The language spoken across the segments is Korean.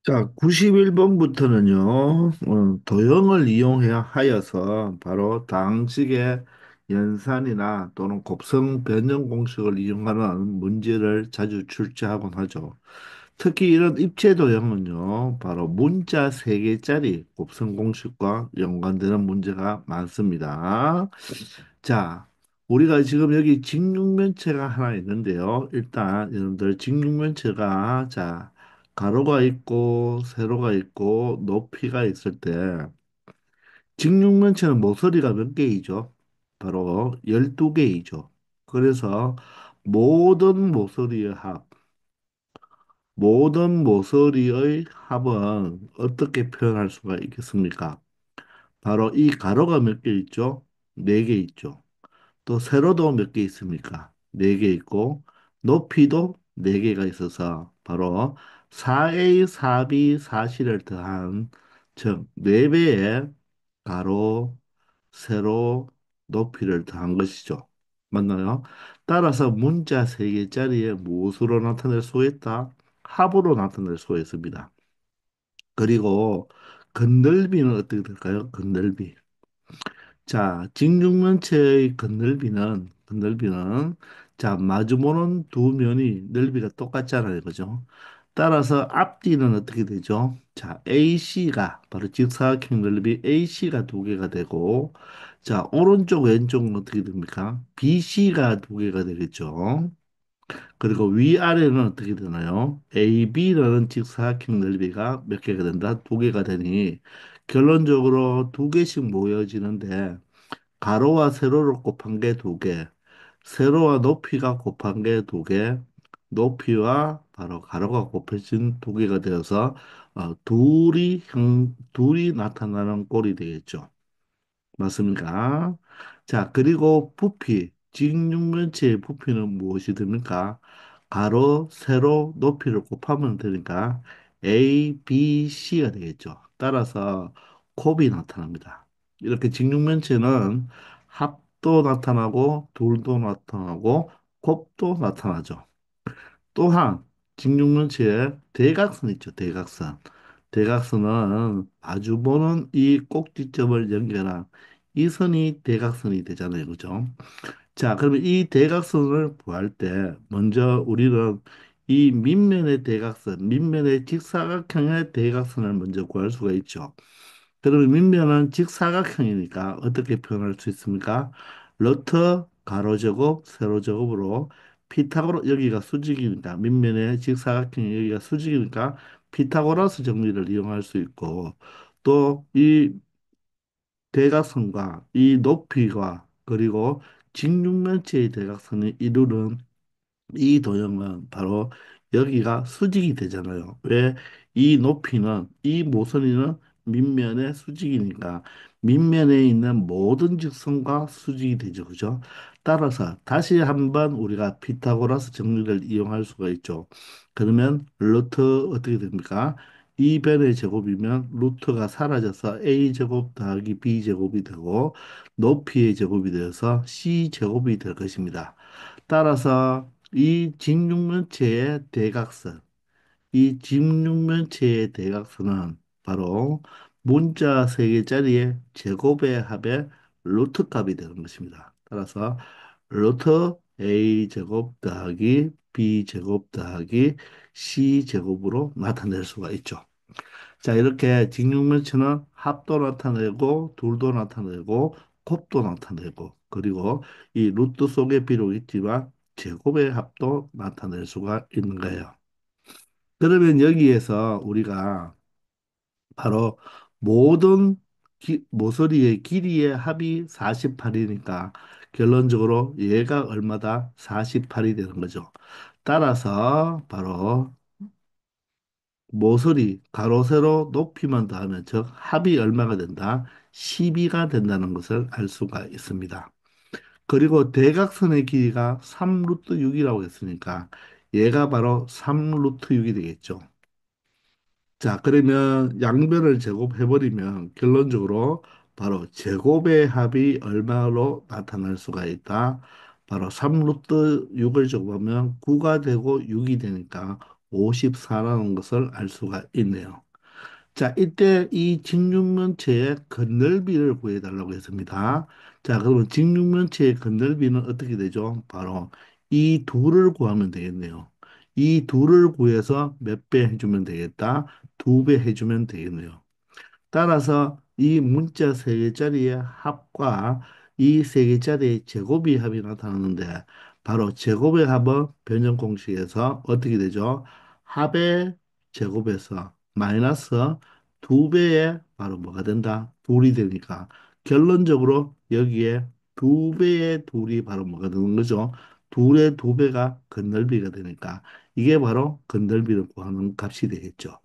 자, 91번부터는요, 도형을 이용해야 하여서 바로 당식의 연산이나 또는 곱셈 변형 공식을 이용하는 문제를 자주 출제하곤 하죠. 특히 이런 입체 도형은요, 바로 문자 3개짜리 곱셈 공식과 연관되는 문제가 많습니다. 자, 우리가 지금 여기 직육면체가 하나 있는데요. 일단 여러분들 직육면체가 가로가 있고 세로가 있고 높이가 있을 때 직육면체는 모서리가 몇 개이죠? 바로 12개이죠. 그래서 모든 모서리의 합, 모든 모서리의 합은 어떻게 표현할 수가 있겠습니까? 바로 이 가로가 몇 개 있죠? 4개 있죠. 또 세로도 몇 개 있습니까? 4개 있고 높이도 4개가 있어서 바로 4A, 4B, 4C를 더한 즉 4배의 가로, 세로, 높이를 더한 것이죠. 맞나요? 따라서 문자 3개짜리에 무엇으로 나타낼 수 있다? 합으로 나타낼 수가 있습니다. 그리고 건널비는 어떻게 될까요? 건널비. 자, 직육면체의 건널비는 마주보는 두 면이 넓이가 똑같잖아요. 그죠? 따라서 앞뒤는 어떻게 되죠? 자, AC가 바로 직사각형 넓이 AC가 2개가 되고 자, 오른쪽 왼쪽은 어떻게 됩니까? BC가 2개가 되겠죠. 그리고 위아래는 어떻게 되나요? AB라는 직사각형 넓이가 몇 개가 된다? 2개가 되니 결론적으로 2개씩 모여지는데 가로와 세로를 곱한 게 2개, 세로와 높이가 곱한 게 2개, 높이와 바로 가로가 곱해진 2개가 되어서 둘이 나타나는 꼴이 되겠죠. 맞습니까? 자, 그리고 부피, 직육면체의 부피는 무엇이 됩니까? 가로, 세로, 높이를 곱하면 되니까 A, B, C가 되겠죠. 따라서 곱이 나타납니다. 이렇게 직육면체는 합도 나타나고 둘도 나타나고 곱도 나타나죠. 또한 직육면체에 대각선 있죠. 대각선. 대각선은 마주보는 이 꼭지점을 연결한 이 선이 대각선이 되잖아요. 그죠? 자, 그러면 이 대각선을 구할 때 먼저 우리는 이 밑면의 대각선, 밑면의 직사각형의 대각선을 먼저 구할 수가 있죠. 그러면 밑면은 직사각형이니까 어떻게 표현할 수 있습니까? 러트 가로제곱 세로제곱으로 피타고라 여기가 수직이니까 밑면의 직사각형이 여기가 수직이니까 피타고라스 정리를 이용할 수 있고 또 이 대각선과 이 높이가 그리고 직육면체의 대각선이 이루는 이 도형은 바로 여기가 수직이 되잖아요. 왜? 이 높이는, 이 모서리는 밑면의 수직이니까 밑면에 있는 모든 직선과 수직이 되죠. 그죠? 따라서 다시 한번 우리가 피타고라스 정리를 이용할 수가 있죠. 그러면 루트 어떻게 됩니까? 이 변의 제곱이면 루트가 사라져서 a 제곱 더하기 b 제곱이 되고 높이의 제곱이 되어서 c 제곱이 될 것입니다. 따라서 이 직육면체의 대각선, 이 직육면체의 대각선은 바로 문자 3개짜리의 제곱의 합의 루트 값이 되는 것입니다. 따라서 루트 a 제곱 더하기 b 제곱 더하기 c 제곱으로 나타낼 수가 있죠. 자, 이렇게 직육면체는 합도 나타내고 둘도 나타내고 곱도 나타내고 그리고 이 루트 속에 비록 있지만 제곱의 합도 나타낼 수가 있는 거예요. 그러면 여기에서 우리가 바로 모든 모서리의 길이의 합이 48이니까 결론적으로 얘가 얼마다? 48이 되는 거죠. 따라서 바로 모서리 가로 세로 높이만 더하면 즉 합이 얼마가 된다? 12가 된다는 것을 알 수가 있습니다. 그리고 대각선의 길이가 3 루트 6이라고 했으니까 얘가 바로 3 루트 6이 되겠죠. 자, 그러면 양변을 제곱해버리면 결론적으로 바로 제곱의 합이 얼마로 나타날 수가 있다? 바로 3 루트 6을 제곱하면 9가 되고 6이 되니까 54라는 것을 알 수가 있네요. 자, 이때 이 직육면체의 건널비를 구해달라고 했습니다. 자, 그러면 직육면체의 건널비는 어떻게 되죠? 바로 이 둘을 구하면 되겠네요. 이 둘을 구해서 몇 배 해주면 되겠다? 2배 해주면 되겠네요. 따라서 이 문자 세 개짜리의 합과 이 세 개짜리의 제곱이 합이 나타나는데 바로 제곱의 합은 변형 공식에서 어떻게 되죠? 합의 제곱에서 마이너스 두 배의 바로 뭐가 된다? 둘이 되니까 결론적으로 여기에 두 배의 둘이 바로 뭐가 되는 거죠? 둘의 두 배가 건널비가 되니까 이게 바로 건널비를 구하는 값이 되겠죠.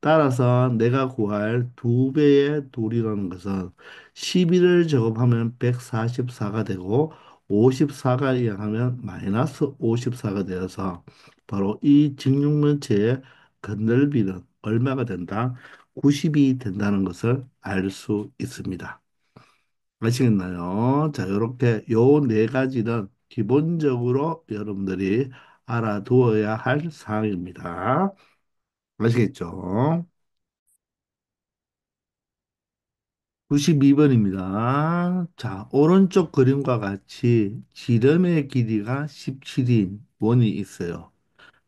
따라서 내가 구할 두 배의 돌이라는 것은 12를 제곱하면 144가 되고 54가 이항하면 마이너스 54가 되어서 바로 이 직육면체의 건널비는 얼마가 된다? 90이 된다는 것을 알 수 있습니다. 아시겠나요? 자, 이렇게 요 네 가지는 기본적으로 여러분들이 알아두어야 할 사항입니다. 아시겠죠? 92번입니다. 자, 오른쪽 그림과 같이 지름의 길이가 17인 원이 있어요.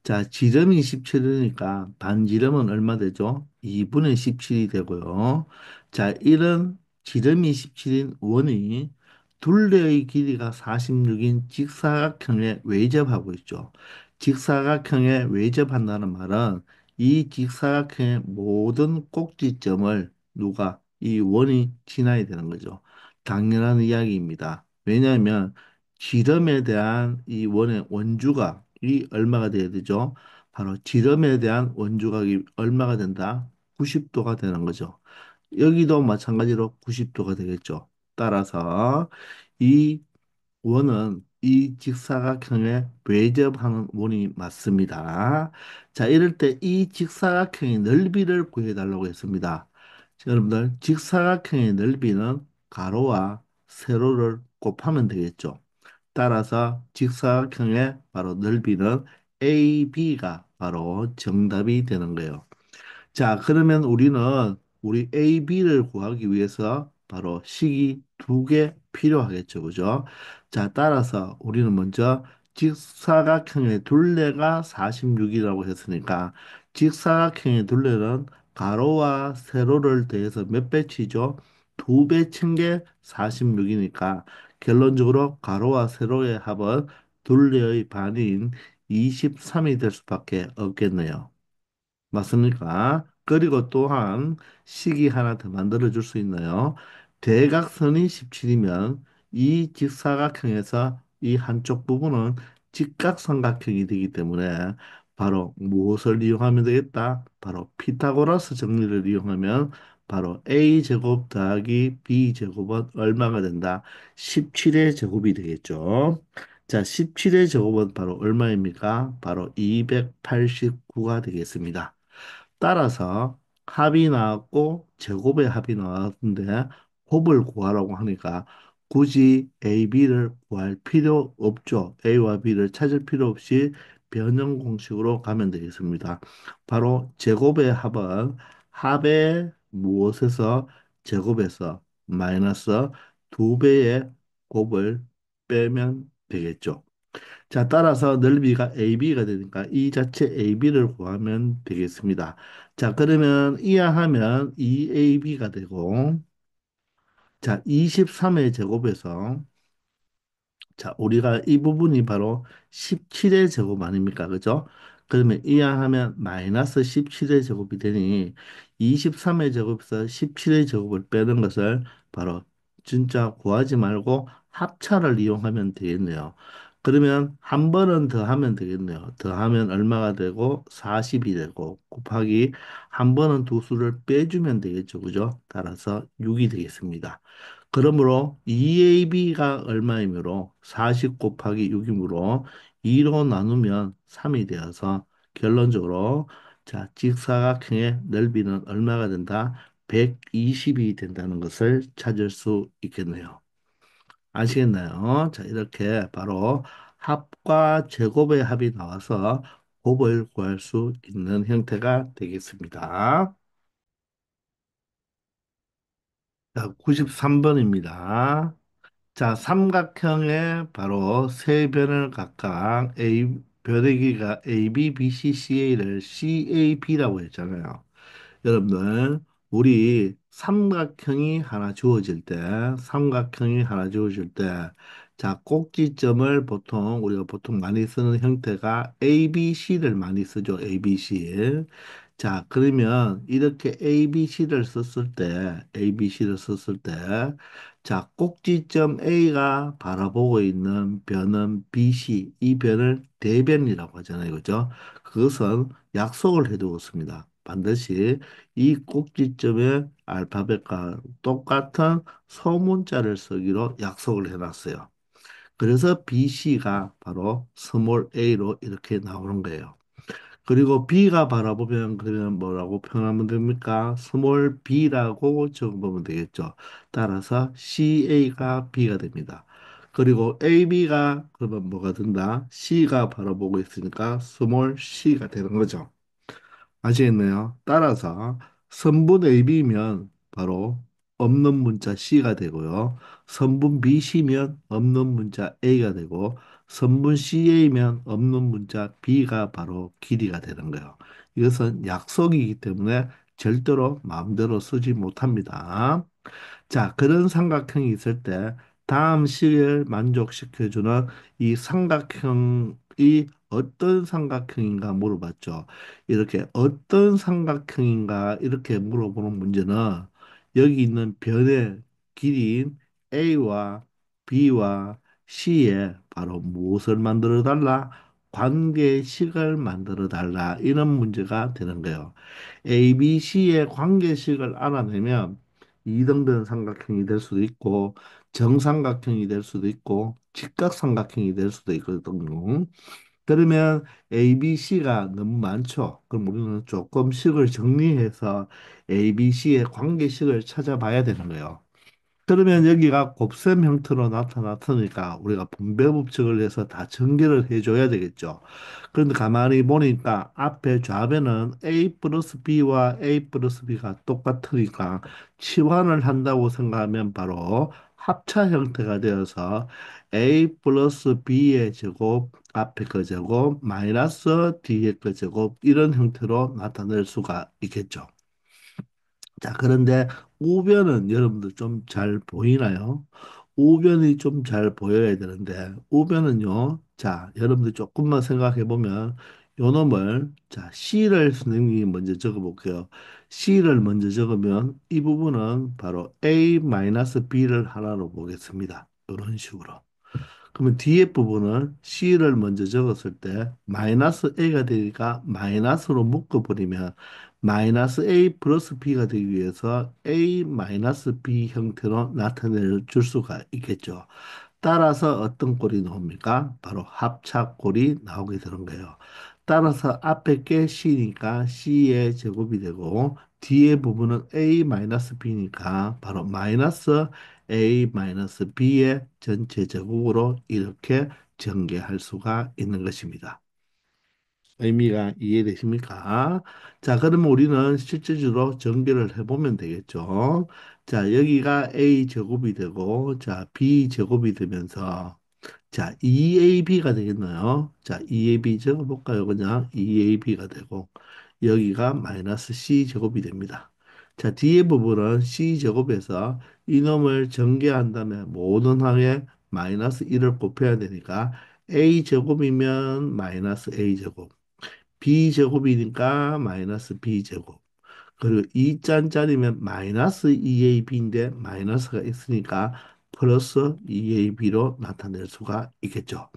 자, 지름이 17이니까 반지름은 얼마 되죠? 2분의 17이 되고요. 자, 이런 지름이 17인 원이 둘레의 길이가 46인 직사각형에 외접하고 있죠. 직사각형에 외접한다는 말은 이 직사각형의 모든 꼭지점을 누가 이 원이 지나야 되는 거죠. 당연한 이야기입니다. 왜냐하면 지름에 대한 이 원의 원주가 이 얼마가 돼야 되죠? 바로 지름에 대한 원주각이 얼마가 된다? 90도가 되는 거죠. 여기도 마찬가지로 90도가 되겠죠. 따라서 이 원은 이 직사각형에 외접하는 원이 맞습니다. 자, 이럴 때 이 직사각형의 넓이를 구해달라고 했습니다. 자, 여러분들, 직사각형의 넓이는 가로와 세로를 곱하면 되겠죠. 따라서 직사각형의 바로 넓이는 AB가 바로 정답이 되는 거예요. 자, 그러면 우리는 우리 A, B를 구하기 위해서 바로 식이 두 개 필요하겠죠. 그죠? 자, 따라서 우리는 먼저 직사각형의 둘레가 46이라고 했으니까 직사각형의 둘레는 가로와 세로를 더해서 몇 배 치죠? 두 배 친 게 46이니까 결론적으로 가로와 세로의 합은 둘레의 반인 23이 될 수밖에 없겠네요. 맞습니까? 그리고 또한 식이 하나 더 만들어 줄 수 있나요? 대각선이 17이면 이 직사각형에서 이 한쪽 부분은 직각삼각형이 되기 때문에 바로 무엇을 이용하면 되겠다? 바로 피타고라스 정리를 이용하면 바로 a제곱 더하기 b제곱은 얼마가 된다? 17의 제곱이 되겠죠. 자, 17의 제곱은 바로 얼마입니까? 바로 289가 되겠습니다. 따라서 합이 나왔고 제곱의 합이 나왔는데 곱을 구하라고 하니까 굳이 A, B를 구할 필요 없죠. A와 B를 찾을 필요 없이 변형 공식으로 가면 되겠습니다. 바로 제곱의 합은 합의 무엇에서 제곱에서 마이너스 두 배의 곱을 빼면 되겠죠. 자, 따라서 넓이가 AB가 되니까 이 자체 AB를 구하면 되겠습니다. 자, 그러면 이하하면 2AB가 되고, 자, 23의 제곱에서 자, 우리가 이 부분이 바로 17의 제곱 아닙니까? 그죠? 그러면 이항하면 마이너스 17의 제곱이 되니 23의 제곱에서 17의 제곱을 빼는 것을 바로 진짜 구하지 말고 합차를 이용하면 되겠네요. 그러면 한 번은 더 하면 되겠네요. 더 하면 얼마가 되고 40이 되고 곱하기 한 번은 두 수를 빼주면 되겠죠. 그죠? 따라서 6이 되겠습니다. 그러므로 2AB가 얼마이므로 40 곱하기 6이므로 2로 나누면 3이 되어서 결론적으로 자, 직사각형의 넓이는 얼마가 된다? 120이 된다는 것을 찾을 수 있겠네요. 아시겠나요? 자, 이렇게 바로 합과 제곱의 합이 나와서 곱을 구할 수 있는 형태가 되겠습니다. 자, 93번입니다. 자, 삼각형의 바로 세 변을 각각 변의 길이가 AB, BC, CA를 CAB라고 했잖아요. 여러분들, 우리 삼각형이 하나 주어질 때, 자, 꼭지점을 우리가 보통 많이 쓰는 형태가 ABC를 많이 쓰죠. ABC. 자, 그러면 이렇게 ABC를 썼을 때, 자, 꼭지점 A가 바라보고 있는 변은 BC, 이 변을 대변이라고 하잖아요. 그죠? 그것은 약속을 해두고 있습니다. 반드시 이 꼭지점에 알파벳과 똑같은 소문자를 쓰기로 약속을 해놨어요. 그래서 BC가 바로 스몰 a로 이렇게 나오는 거예요. 그리고 B가 바라보면 그러면 뭐라고 표현하면 됩니까? 스몰 b라고 적어보면 되겠죠. 따라서 CA가 B가 됩니다. 그리고 AB가 그러면 뭐가 된다? C가 바라보고 있으니까 스몰 c가 되는 거죠. 아시겠네요? 따라서 선분 AB면 바로 없는 문자 C가 되고요. 선분 BC면 없는 문자 A가 되고 선분 CA면 없는 문자 B가 바로 길이가 되는 거예요. 이것은 약속이기 때문에 절대로 마음대로 쓰지 못합니다. 자, 그런 삼각형이 있을 때 다음 식을 만족시켜주는 이 삼각형이 어떤 삼각형인가 물어봤죠. 이렇게 어떤 삼각형인가 이렇게 물어보는 문제는 여기 있는 변의 길이인 A와 B와 C에 바로 무엇을 만들어 달라? 관계식을 만들어 달라. 이런 문제가 되는 거예요. A, B, C의 관계식을 알아내면 이등변 삼각형이 될 수도 있고 정삼각형이 될 수도 있고 직각삼각형이 될 수도 있거든요. 그러면 A, B, C가 너무 많죠. 그럼 우리는 조금 식을 정리해서 A, B, C의 관계식을 찾아봐야 되는 거예요. 그러면 여기가 곱셈 형태로 나타났으니까 우리가 분배 법칙을 해서 다 전개를 해줘야 되겠죠. 그런데 가만히 보니까 앞에 좌변은 A 플러스 B와 A 플러스 B가 똑같으니까 치환을 한다고 생각하면 바로 합차 형태가 되어서 A 플러스 B의 제곱, 앞에 그 제곱, 마이너스 뒤에 그 제곱, 이런 형태로 나타낼 수가 있겠죠. 자, 그런데 우변은 여러분들 좀 잘 보이나요? 우변이 좀 잘 보여야 되는데, 우변은요, 자, 여러분들 조금만 생각해 보면, 요 놈을, 자, C를 선생님이 먼저 적어 볼게요. C를 먼저 적으면, 이 부분은 바로 A-B를 하나로 보겠습니다. 이런 식으로. 그러면 뒤에 부분을 C를 먼저 적었을 때 마이너스 A가 되니까 마이너스로 묶어버리면 마이너스 A 플러스 B가 되기 위해서 A 마이너스 B 형태로 나타내 줄 수가 있겠죠. 따라서 어떤 꼴이 나옵니까? 바로 합차꼴이 나오게 되는 거예요. 따라서 앞에 게 C니까 C의 제곱이 되고 뒤에 부분은 A-B니까 바로 마이너스 A-B의 전체 제곱으로 이렇게 전개할 수가 있는 것입니다. 의미가 이해되십니까? 자, 그러면 우리는 실제적으로 전개를 해보면 되겠죠. 자, 여기가 A 제곱이 되고, 자, B 제곱이 되면서, 자, EAB가 되겠나요? 자, EAB 적어볼까요? 그냥 EAB가 되고, 여기가 마이너스 C 제곱이 됩니다. 자, 뒤에 부분은 C 제곱에서 이놈을 전개한 다음에 모든 항에 마이너스 1을 곱해야 되니까 A 제곱이면 마이너스 A 제곱. b제곱이니까 마이너스 b제곱. 그리고 2짠짜리면 마이너스 2ab인데 마이너스가 있으니까 플러스 2ab로 나타낼 수가 있겠죠.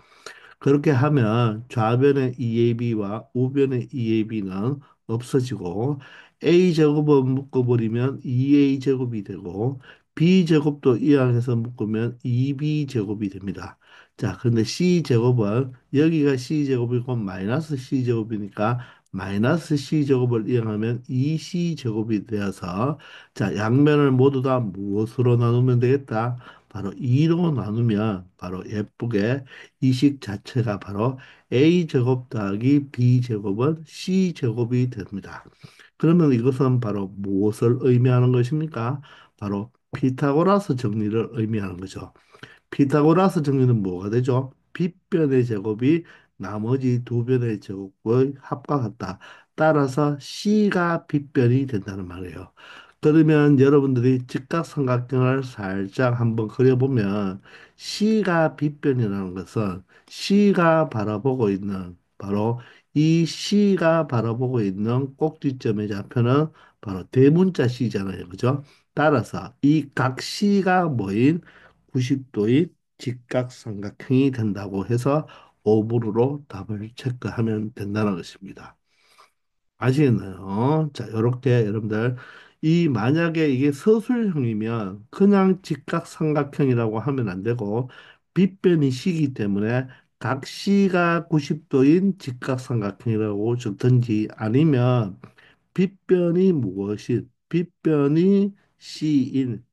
그렇게 하면 좌변의 EAB와 우변의 EAB는 없어지고 A제곱을 묶어버리면 2A제곱이 되고 B제곱도 이항해서 묶으면 2B제곱이 됩니다. 자, 그런데 C제곱은 여기가 C제곱이고 마이너스 C제곱이니까 마이너스 C제곱을 이항하면 2C제곱이 되어서 자, 양면을 모두 다 무엇으로 나누면 되겠다? 바로 2로 나누면 바로 예쁘게 이 식 자체가 바로 a제곱 더하기 b제곱은 c제곱이 됩니다. 그러면 이것은 바로 무엇을 의미하는 것입니까? 바로 피타고라스 정리를 의미하는 거죠. 피타고라스 정리는 뭐가 되죠? 빗변의 제곱이 나머지 두 변의 제곱의 합과 같다. 따라서 C가 빗변이 된다는 말이에요. 그러면 여러분들이 직각삼각형을 살짝 한번 그려보면 C가 빗변이라는 것은 C가 바라보고 있는 바로 이 C가 바라보고 있는 꼭지점의 좌표는 바로 대문자 C잖아요. 그죠? 따라서 이 각 C가 뭐인 90도의 직각삼각형이 된다고 해서 오브로로 답을 체크하면 된다는 것입니다. 아시겠나요? 자, 이렇게 여러분들 이 만약에 이게 서술형이면 그냥 직각삼각형이라고 하면 안 되고 빗변이 시기 때문에 각 C가 90도인 직각삼각형이라고 적든지 아니면 빗변이 무엇이 빗변이 시인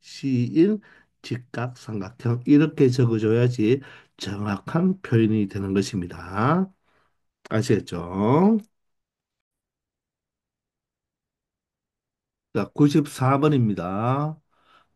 직각삼각형 이렇게 적어줘야지 정확한 표현이 되는 것입니다. 아시겠죠? 자, 94번입니다.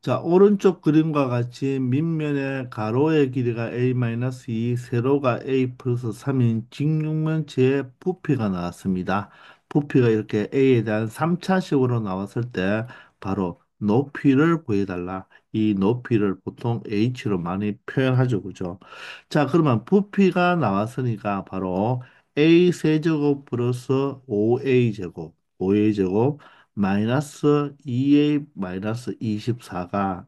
자, 오른쪽 그림과 같이 밑면의 가로의 길이가 a-2, 세로가 a 플러스 3인 직육면체의 부피가 나왔습니다. 부피가 이렇게 a에 대한 3차식으로 나왔을 때 바로 높이를 구해달라. 이 높이를 보통 h로 많이 표현하죠. 그죠? 자, 그러면 부피가 나왔으니까 바로 a 세제곱 플러스 5a 제곱, 5a 제곱 마이너스 2a 마이너스 24가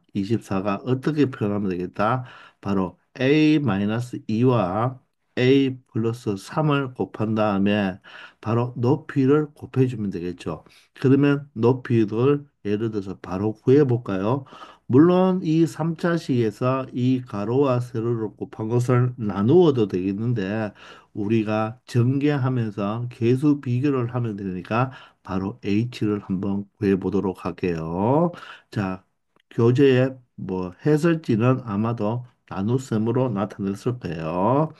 어떻게 표현하면 되겠다? 바로 a 마이너스 2와 a 플러스 3을 곱한 다음에 바로 높이를 곱해주면 되겠죠. 그러면 높이를 예를 들어서 바로 구해볼까요? 물론 이 3차식에서 이 가로와 세로를 곱한 것을 나누어도 되겠는데 우리가 전개하면서 계수 비교를 하면 되니까 바로 H를 한번 구해보도록 할게요. 자, 교재에 뭐 해설지는 아마도 나눗셈으로 나타냈을 거예요.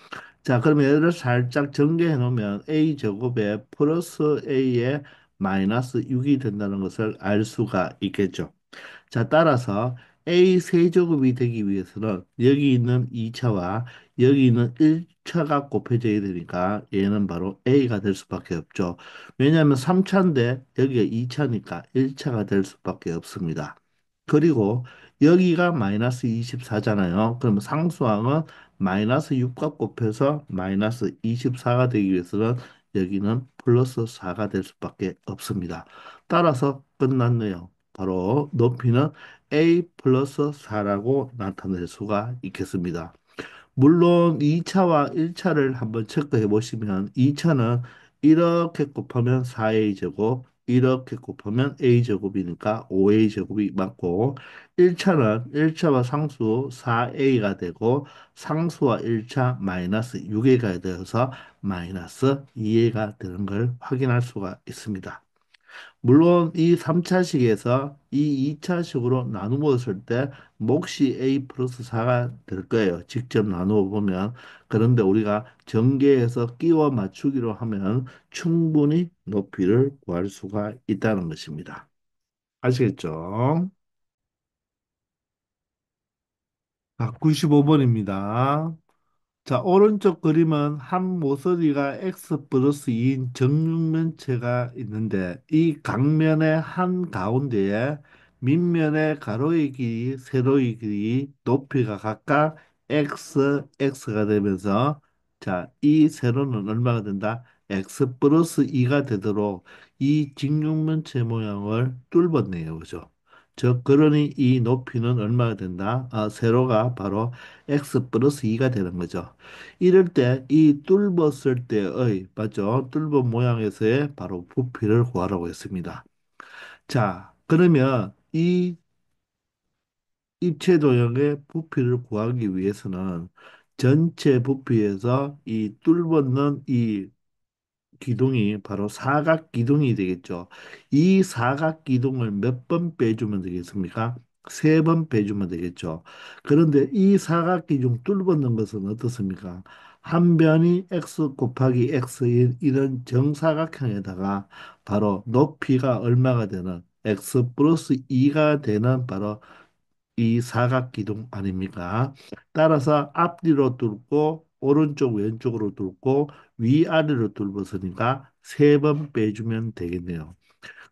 자, 그러면 얘를 살짝 전개해 놓으면 A 제곱에 플러스 A에 마이너스 6이 된다는 것을 알 수가 있겠죠. 자, 따라서 A 세제곱이 되기 위해서는 여기 있는 2차와 여기 있는 1차가 곱해져야 되니까 얘는 바로 A가 될 수밖에 없죠. 왜냐하면 3차인데 여기가 2차니까 1차가 될 수밖에 없습니다. 그리고 여기가 마이너스 24잖아요. 그러면 상수항은 마이너스 6과 곱해서 마이너스 24가 되기 위해서는 여기는 플러스 4가 될 수밖에 없습니다. 따라서 끝났네요. 바로 높이는 a 플러스 4라고 나타낼 수가 있겠습니다. 물론 2차와 1차를 한번 체크해 보시면 2차는 이렇게 곱하면 4a 제곱, 이렇게 곱하면 a 제곱이니까 5a 제곱이 맞고 1차는 1차와 상수 4a가 되고 상수와 1차 마이너스 6a가 되어서 마이너스 2a가 되는 걸 확인할 수가 있습니다. 물론 이 3차식에서 이 2차식으로 나누었을 때 몫이 a 플러스 4가 될 거예요. 직접 나누어 보면. 그런데 우리가 전개해서 끼워 맞추기로 하면 충분히 높이를 구할 수가 있다는 것입니다. 아시겠죠? 자, 95번입니다. 자, 오른쪽 그림은 한 모서리가 x 플러스 2인 정육면체가 있는데 이 각면의 한 가운데에 밑면의 가로의 길이, 세로의 길이, 높이가 각각 x가 되면서 자, 이 세로는 얼마가 된다? x 플러스 2가 되도록 이 직육면체 모양을 뚫었네요. 그죠? 즉, 그러니 이 높이는 얼마가 된다? 세로가 바로 x 플러스 2가 되는 거죠. 이럴 때 이 뚫었을 때의 맞죠? 뚫은 모양에서의 바로 부피를 구하라고 했습니다. 자, 그러면 이 입체 도형의 부피를 구하기 위해서는 전체 부피에서 이 뚫었는 이 기둥이 바로 사각 기둥이 되겠죠. 이 사각 기둥을 몇 번 빼주면 되겠습니까? 세 번 빼주면 되겠죠. 그런데 이 사각기둥 뚫어놓는 것은 어떻습니까? 한 변이 x 곱하기 x인 이런 정사각형에다가 바로 높이가 얼마가 되는 x 플러스 2가 되는 바로 이 사각기둥 아닙니까? 따라서 앞뒤로 뚫고 오른쪽 왼쪽으로 뚫고 위아래로 뚫었으니까 세 번 빼주면 되겠네요.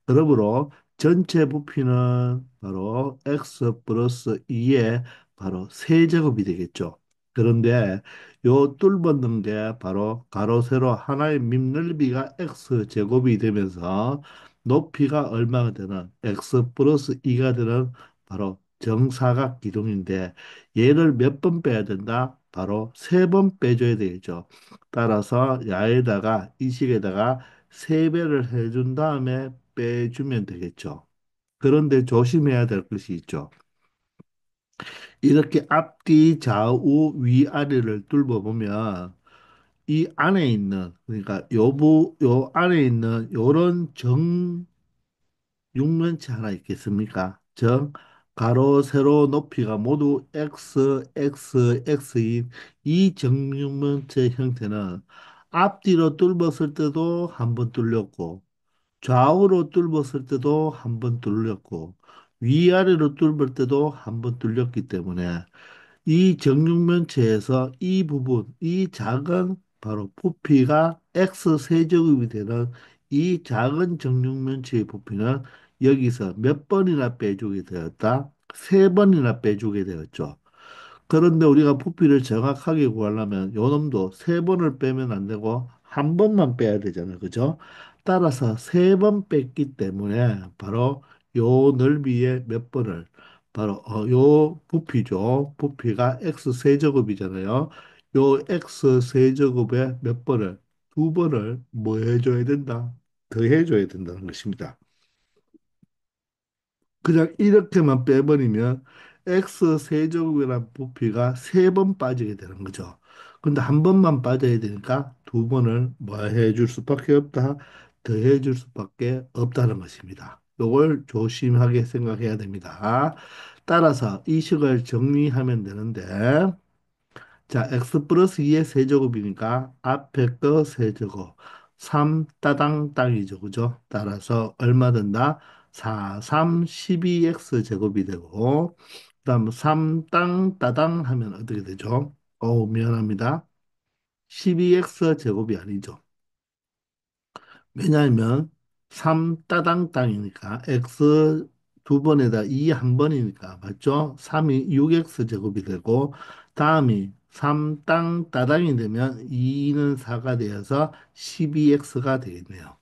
그러므로 전체 부피는 바로 x 플러스 2의 바로 세제곱이 되겠죠. 그런데 요 뚫었는 게 바로 가로 세로 하나의 밑넓이가 x 제곱이 되면서 높이가 얼마가 되는 x 플러스 2가 되는 바로 정사각 기둥인데 얘를 몇 번 빼야 된다? 바로 세 번 빼줘야 되겠죠. 따라서 야에다가 이 식에다가 세배를 해준 다음에 빼주면 되겠죠. 그런데 조심해야 될 것이 있죠. 이렇게 앞뒤 좌우 위아래를 뚫어보면 이 안에 있는 그러니까 요 안에 있는 요런 정 육면체 하나 있겠습니까? 가로 세로 높이가 모두 x인 이 정육면체 형태는 앞뒤로 뚫었을 때도 한 번 뚫렸고 좌우로 뚫었을 때도 한 번 뚫렸고 위아래로 뚫을 때도 한 번 뚫렸기 때문에 이 정육면체에서 이 부분, 이 작은 바로 부피가 x 세제곱이 되는 이 작은 정육면체의 부피는 여기서 몇 번이나 빼주게 되었다? 세 번이나 빼주게 되었죠. 그런데 우리가 부피를 정확하게 구하려면 요 놈도 세 번을 빼면 안 되고 한 번만 빼야 되잖아요. 그죠? 따라서 세 번 뺐기 때문에 바로 요 넓이의 몇 번을 바로 요 부피죠. 부피가 x 세제곱이잖아요. 요 x 세제곱의 몇 번을 두 번을 뭐 해줘야 된다? 더 해줘야 된다는 것입니다. 그냥 이렇게만 빼버리면 x 세제곱이라는 부피가 세 번 빠지게 되는 거죠. 근데 한 번만 빠져야 되니까 두 번을 뭐 해줄 수밖에 없다. 더 해줄 수밖에 없다는 것입니다. 이걸 조심하게 생각해야 됩니다. 따라서 이 식을 정리하면 되는데 자, x 플러스 2의 세제곱이니까 앞에 거 세제곱 3 따당 땅이죠. 그죠? 따라서 얼마 된다? 4, 3, 12x 제곱이 되고 그다음 3 땅 따당 하면 어떻게 되죠? 미안합니다. 12x 제곱이 아니죠. 왜냐하면 3 따당 땅이니까 x 두 번에다 2 한 번이니까 맞죠? 3이 6x 제곱이 되고 다음이 3 땅 따당이 되면 2는 4가 되어서 12x가 되겠네요.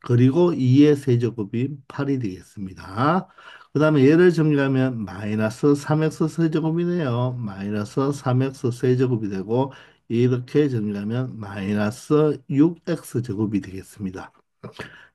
그리고 2의 세제곱이 8이 되겠습니다. 그 다음에 얘를 정리하면 마이너스 3x 세제곱이네요. 마이너스 3x 세제곱이 되고 이렇게 정리하면 마이너스 6x 제곱이 되겠습니다.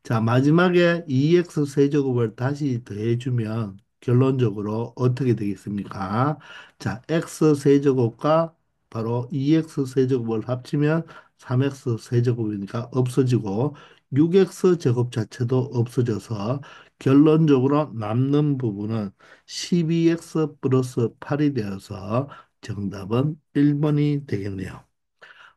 자, 마지막에 2x 세제곱을 다시 더해주면 결론적으로 어떻게 되겠습니까? 자, x 세제곱과 바로 2x 세제곱을 합치면 3x 세제곱이니까 없어지고 6x 제곱 자체도 없어져서 결론적으로 남는 부분은 12x 플러스 8이 되어서 정답은 1번이 되겠네요.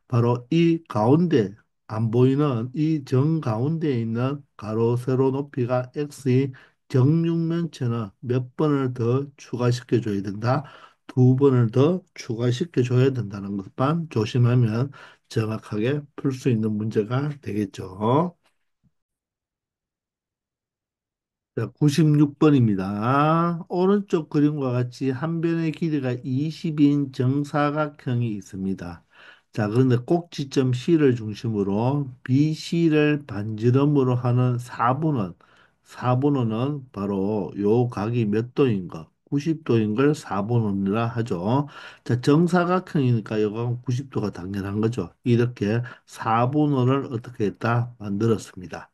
바로 이 가운데 안 보이는 이 정 가운데에 있는 가로 세로 높이가 x인 정육면체는 몇 번을 더 추가시켜 줘야 된다? 두 번을 더 추가시켜 줘야 된다는 것만 조심하면 정확하게 풀 수 있는 문제가 되겠죠. 자, 96번입니다. 오른쪽 그림과 같이 한 변의 길이가 20인 정사각형이 있습니다. 자, 그런데 꼭지점 C를 중심으로 BC를 반지름으로 하는 4분원은 바로 요 각이 몇 도인 가 90도인 걸 4분원이라 하죠. 자, 정사각형이니까 요각은 90도가 당연한 거죠. 이렇게 4분원을 어떻게 했다? 만들었습니다.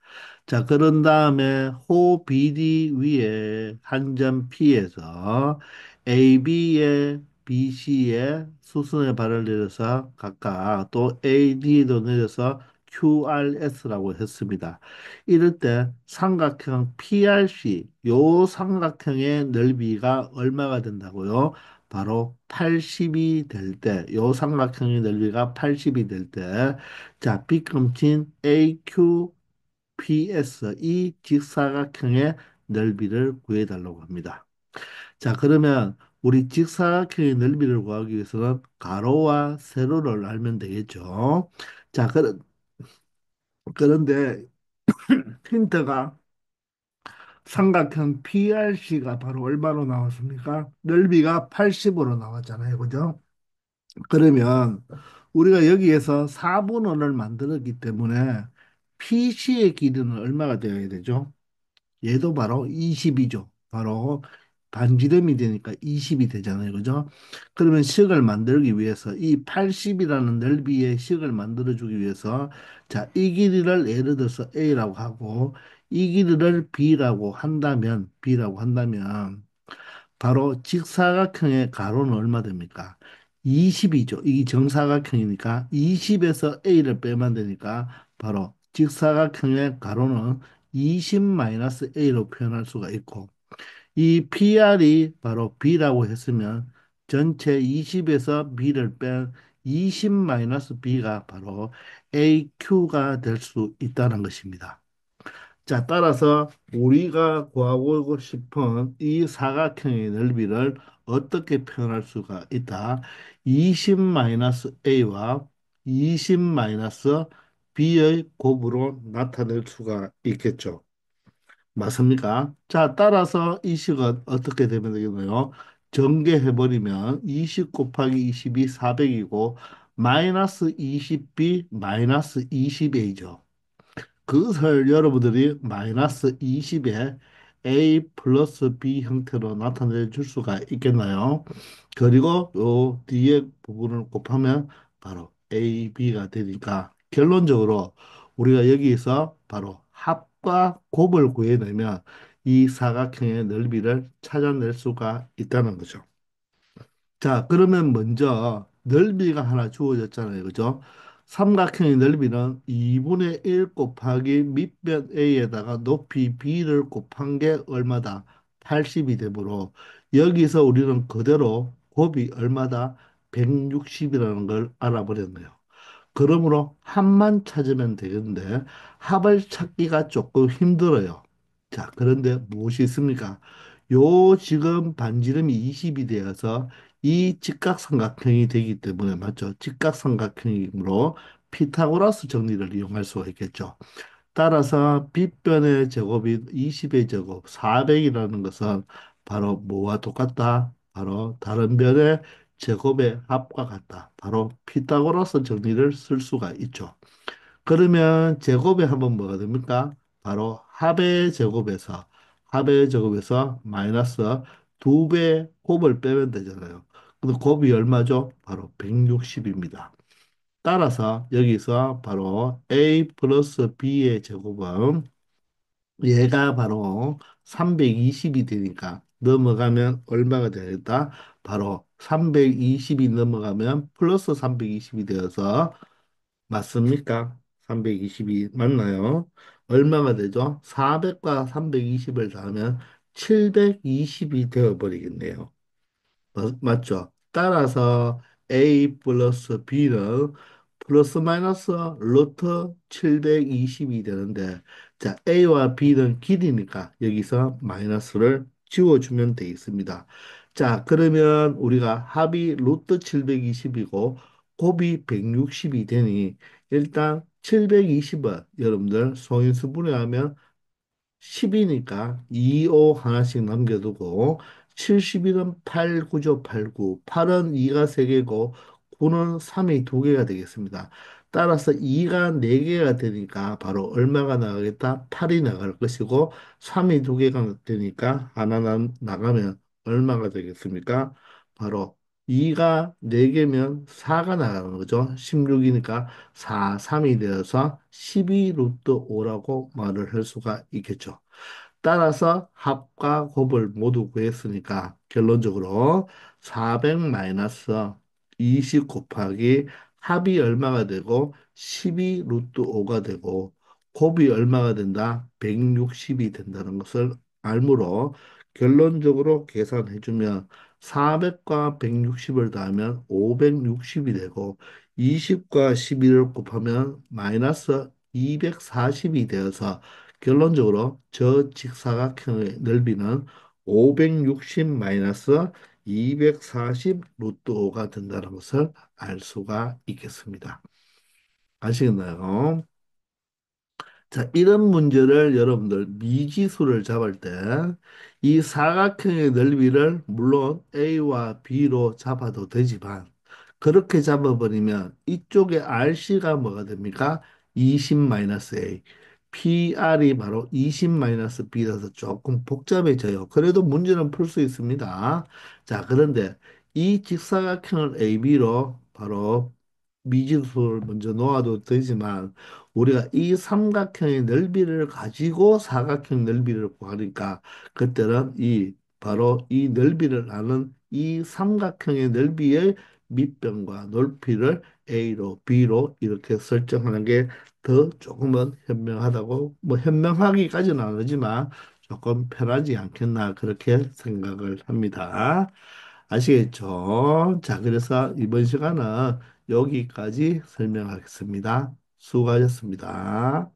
자, 그런 다음에 호 BD 위에 한 점 P에서 AB에 BC에 수순의 발을 내려서 각각 또 AD도 내려서 AQRS라고 했습니다. 이럴 때 삼각형 PRC, 요 삼각형의 넓이가 얼마가 된다고요? 바로 80이 될 때, 요 삼각형의 넓이가 80이 될 때, 자, 빗금친 AQPS, 이 직사각형의 넓이를 구해달라고 합니다. 자, 그러면 우리 직사각형의 넓이를 구하기 위해서는 가로와 세로를 알면 되겠죠. 자, 그런데 힌트가 삼각형 PRC가 바로 얼마로 나왔습니까? 넓이가 80으로 나왔잖아요. 그죠? 그러면 우리가 여기에서 4분원을 만들었기 때문에 PC의 길이는 얼마가 되어야 되죠? 얘도 바로 20이죠. 바로 반지름이 되니까 20이 되잖아요. 그죠? 그러면 식을 만들기 위해서 이 80이라는 넓이의 식을 만들어주기 위해서 자, 이 길이를 예를 들어서 A라고 하고 이 길이를 B라고 한다면 바로 직사각형의 가로는 얼마 됩니까? 20이죠. 이게 정사각형이니까 20에서 A를 빼면 되니까 바로 직사각형의 가로는 20-A로 표현할 수가 있고 이 PR이 바로 B라고 했으면 전체 20에서 B를 뺀 20-B가 바로 AQ가 될 수 있다는 것입니다. 자, 따라서 우리가 구하고 싶은 이 사각형의 넓이를 어떻게 표현할 수가 있다? 20-A와 20-B의 곱으로 나타낼 수가 있겠죠. 맞습니까? 자, 따라서 이 식은 어떻게 되면 되겠나요? 전개해버리면 20 곱하기 20이 400이고 마이너스 20b 마이너스 20a죠. 그것을 여러분들이 마이너스 20에 a 플러스 b 형태로 나타내 줄 수가 있겠나요? 그리고 요 뒤에 부분을 곱하면 바로 a, b가 되니까 결론적으로 우리가 여기서 바로 합과 곱을 구해내면 이 사각형의 넓이를 찾아낼 수가 있다는 거죠. 자, 그러면 먼저 넓이가 하나 주어졌잖아요. 그죠? 삼각형의 넓이는 2분의 1 곱하기 밑변 A에다가 높이 B를 곱한 게 얼마다? 80이 되므로 여기서 우리는 그대로 곱이 얼마다? 160이라는 걸 알아버렸네요. 그러므로 합만 찾으면 되겠는데 합을 찾기가 조금 힘들어요. 자, 그런데 무엇이 있습니까? 요 지금 반지름이 20이 되어서 이 직각삼각형이 되기 때문에 맞죠? 직각삼각형이므로 피타고라스 정리를 이용할 수가 있겠죠. 따라서 빗변의 제곱이 20의 제곱 400이라는 것은 바로 뭐와 똑같다? 바로 다른 변의 제곱의 합과 같다. 바로 피타고라스 정리를 쓸 수가 있죠. 그러면 제곱의 합은 뭐가 됩니까? 바로 합의 제곱에서 마이너스 2배 곱을 빼면 되잖아요. 근데 곱이 얼마죠? 바로 160입니다. 따라서 여기서 바로 a 플러스 b의 제곱은 얘가 바로 320이 되니까 넘어가면 얼마가 되겠다? 바로 320이 넘어가면 플러스 320이 되어서 맞습니까? 320이 맞나요? 얼마가 되죠? 400과 320을 더하면 720이 되어버리겠네요. 맞죠? 따라서 A 플러스 B는 플러스 마이너스 루트 720이 되는데 자 A와 B는 길이니까 여기서 마이너스를 지워주면 되겠습니다. 자 그러면 우리가 합이 루트 720이고 곱이 160이 되니 일단 720은 여러분들 소인수 분해하면 10이니까 2, 5 하나씩 남겨두고 70일은 8, 9죠, 8, 9. 8은 2가 3개고 9는 3이 2개가 되겠습니다. 따라서 2가 4개가 되니까 바로 얼마가 나가겠다? 8이 나갈 것이고 3이 2개가 되니까 하나 나가면 얼마가 되겠습니까? 바로 2가 4개면 4가 나가는 거죠. 16이니까 4, 3이 되어서 12 루트 5라고 말을 할 수가 있겠죠. 따라서 합과 곱을 모두 구했으니까 결론적으로 400 마이너스 20 곱하기 합이 얼마가 되고 12 루트 5가 되고 곱이 얼마가 된다? 160이 된다는 것을 알므로 결론적으로 계산해주면 400과 160을 더하면 560이 되고 20과 11을 곱하면 마이너스 240이 되어서 결론적으로 저 직사각형의 넓이는 560 마이너스 240 루트 5가 된다는 것을 알 수가 있겠습니다. 아시겠나요? 자, 이런 문제를 여러분들 미지수를 잡을 때 이 사각형의 넓이를 물론 A와 B로 잡아도 되지만 그렇게 잡아버리면 이쪽에 RC가 뭐가 됩니까? 20-A. PR이 바로 20-B라서 조금 복잡해져요. 그래도 문제는 풀 수 있습니다. 자, 그런데 이 직사각형을 AB로 바로 미지수를 먼저 놓아도 되지만 우리가 이 삼각형의 넓이를 가지고 사각형 넓이를 구하니까 그때는 이 바로 이 넓이를 아는 이 삼각형의 넓이의 밑변과 높이를 A로 B로 이렇게 설정하는 게 더 조금은 현명하다고 뭐 현명하기까지는 안 하지만 조금 편하지 않겠나 그렇게 생각을 합니다. 아시겠죠? 자, 그래서 이번 시간은 여기까지 설명하겠습니다. 수고하셨습니다.